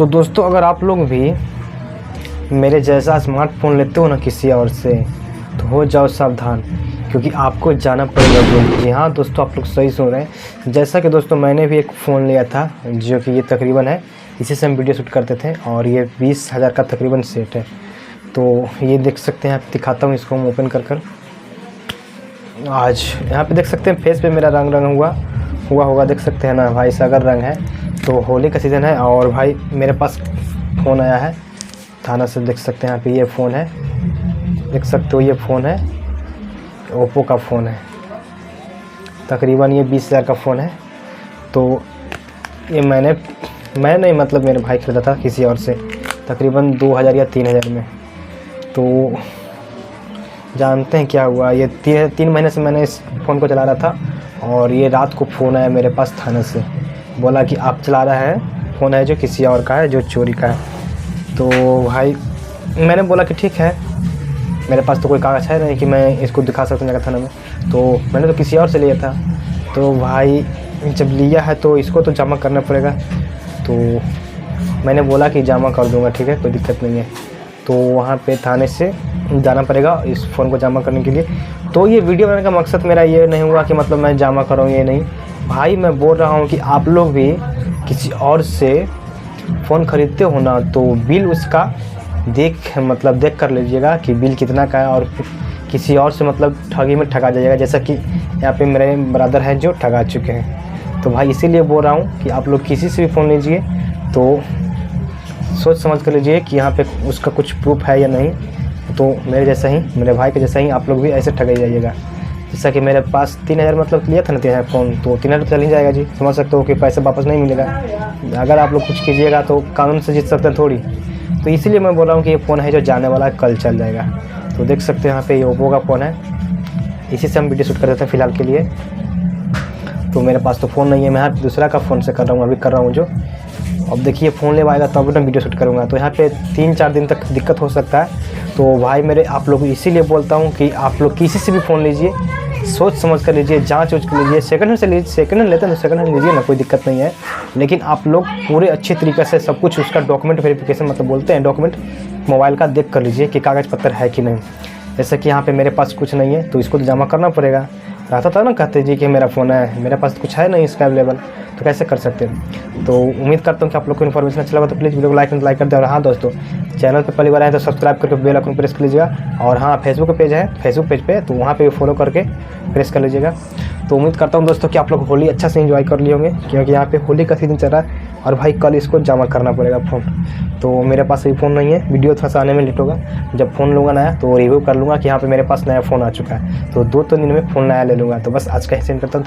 तो दोस्तों अगर आप लोग भी मेरे जैसा स्मार्टफोन लेते हो ना किसी और से, तो हो जाओ सावधान, क्योंकि आपको जाना पड़ेगा जेल। जी हाँ दोस्तों, आप लोग सही सुन रहे हैं। जैसा कि दोस्तों मैंने भी एक फ़ोन लिया था, जो कि ये तकरीबन है, इसी से हम वीडियो शूट करते थे, और ये 20,000 का तकरीबन सेट है। तो ये देख सकते हैं, आप दिखाता हूँ इसको हम ओपन कर आज यहाँ पे देख सकते हैं फेस पे मेरा रंग हुआ होगा, देख सकते हैं ना भाई, सागर रंग है। तो होली का सीज़न है, और भाई मेरे पास फ़ोन आया है थाना से, देख सकते हैं यहाँ पे ये फ़ोन है, देख सकते हो ये फ़ोन है, ओप्पो का फ़ोन है, तकरीबन ये 20,000 का फ़ोन है। तो ये मैं नहीं, मतलब मेरे भाई ख़रीदा था किसी और से, तकरीबन 2,000 या 3,000 में। तो जानते हैं क्या हुआ, ये 3 महीने से मैंने इस फ़ोन को चला रहा था, और ये रात को फ़ोन आया मेरे पास थाने से, बोला कि आप चला रहे हैं, फ़ोन है जो किसी और का है, जो चोरी का है। तो भाई मैंने बोला कि ठीक है, मेरे पास तो कोई कागज़ है नहीं कि मैं इसको दिखा सकता हूँ थाने में, तो मैंने तो किसी और से लिया था। तो भाई जब लिया है तो इसको तो जमा करना पड़ेगा, तो मैंने बोला कि जमा कर दूँगा, ठीक है, कोई दिक्कत नहीं है। तो वहाँ पे थाने से जाना पड़ेगा इस फ़ोन को जमा करने के लिए। तो ये वीडियो बनाने का मकसद मेरा ये नहीं हुआ कि मतलब मैं जमा करूँ, ये नहीं भाई, मैं बोल रहा हूँ कि आप लोग भी किसी और से फ़ोन ख़रीदते हो ना, तो बिल उसका देख कर लीजिएगा कि बिल कितना का है, और किसी और से मतलब ठगी में ठगा जाइएगा, जैसा कि यहाँ पे मेरे ब्रदर हैं जो ठगा चुके हैं। तो भाई इसीलिए बोल रहा हूँ कि आप लोग किसी से भी फ़ोन लीजिए तो सोच समझ कर लीजिए कि यहाँ पे उसका कुछ प्रूफ है या नहीं। तो मेरे जैसा ही, मेरे भाई के जैसा ही आप लोग भी ऐसे ठगाई जाइएगा। जैसा कि मेरे पास 3,000 मतलब लिया था ना 3,000 फ़ोन, तो 3,000 चल ही जाएगा जी, समझ सकते हो कि पैसे वापस नहीं मिलेगा। अगर आप लोग कुछ कीजिएगा तो कानून से जीत सकते हैं थोड़ी। तो इसीलिए मैं बोल रहा हूँ कि ये फ़ोन है जो जाने वाला है, कल चल जाएगा। तो देख सकते हैं यहाँ पे ये ओप्पो का फ़ोन है, इसी से हम वीडियो शूट कर देते हैं फ़िलहाल के लिए। तो मेरे पास तो फ़ोन नहीं है, मैं यहाँ दूसरा का फ़ोन से कर रहा हूँ, अभी कर रहा हूँ जो। अब देखिए फ़ोन ले आएगा तब मैं वीडियो शूट करूँगा, तो यहाँ पे 3-4 दिन तक दिक्कत हो सकता है। तो भाई मेरे आप लोग इसीलिए बोलता हूँ कि आप लोग किसी से भी फ़ोन लीजिए, सोच समझ कर लीजिए, जांच कर लीजिए। सेकंड हैंड से लीजिए, सेकंड हैंड लेते हैं तो सेकंड हैंड लीजिए ना, कोई दिक्कत नहीं है। लेकिन आप लोग पूरे अच्छे तरीक़े से सब कुछ उसका डॉक्यूमेंट वेरिफिकेशन, मतलब बोलते हैं डॉक्यूमेंट, मोबाइल का देख कर लीजिए कि कागज़ पत्तर है कि नहीं। जैसे कि यहाँ पे मेरे पास कुछ नहीं है, तो इसको तो जमा करना पड़ेगा। रहता था ना, कहते जी कि मेरा फ़ोन है, मेरे पास कुछ है नहीं इसका अवेलेबल, तो कैसे कर सकते हैं। तो उम्मीद करता हूँ कि आप लोग को इन्फॉर्मेशन अच्छा लगा, तो प्लीज़ वीडियो को लाइक कर दें। और हाँ दोस्तों, चैनल पे पहली बार आए तो सब्सक्राइब करके बेल आइकन प्रेस कर लीजिएगा। और हाँ, फेसबुक पेज है, फेसबुक पेज पे तो वहाँ पे भी फॉलो करके प्रेस कर लीजिएगा। तो उम्मीद करता हूँ दोस्तों कि आप लोग होली अच्छा से एंजॉय कर लिए होंगे, क्योंकि यहाँ पे होली का सीज़न चल रहा है। और भाई कल इसको जमा करना पड़ेगा फ़ोन, तो मेरे पास अभी फ़ोन नहीं है, वीडियो थोड़ा सा आने में लेट होगा। जब फ़ोन लूँगा नया तो रिव्यू कर लूँगा कि यहाँ पे मेरे पास नया फ़ोन आ चुका है, तो 2-3 दिन में फ़ोन नया ले लूँगा। तो बस आज का ही सेंड करता हूँ।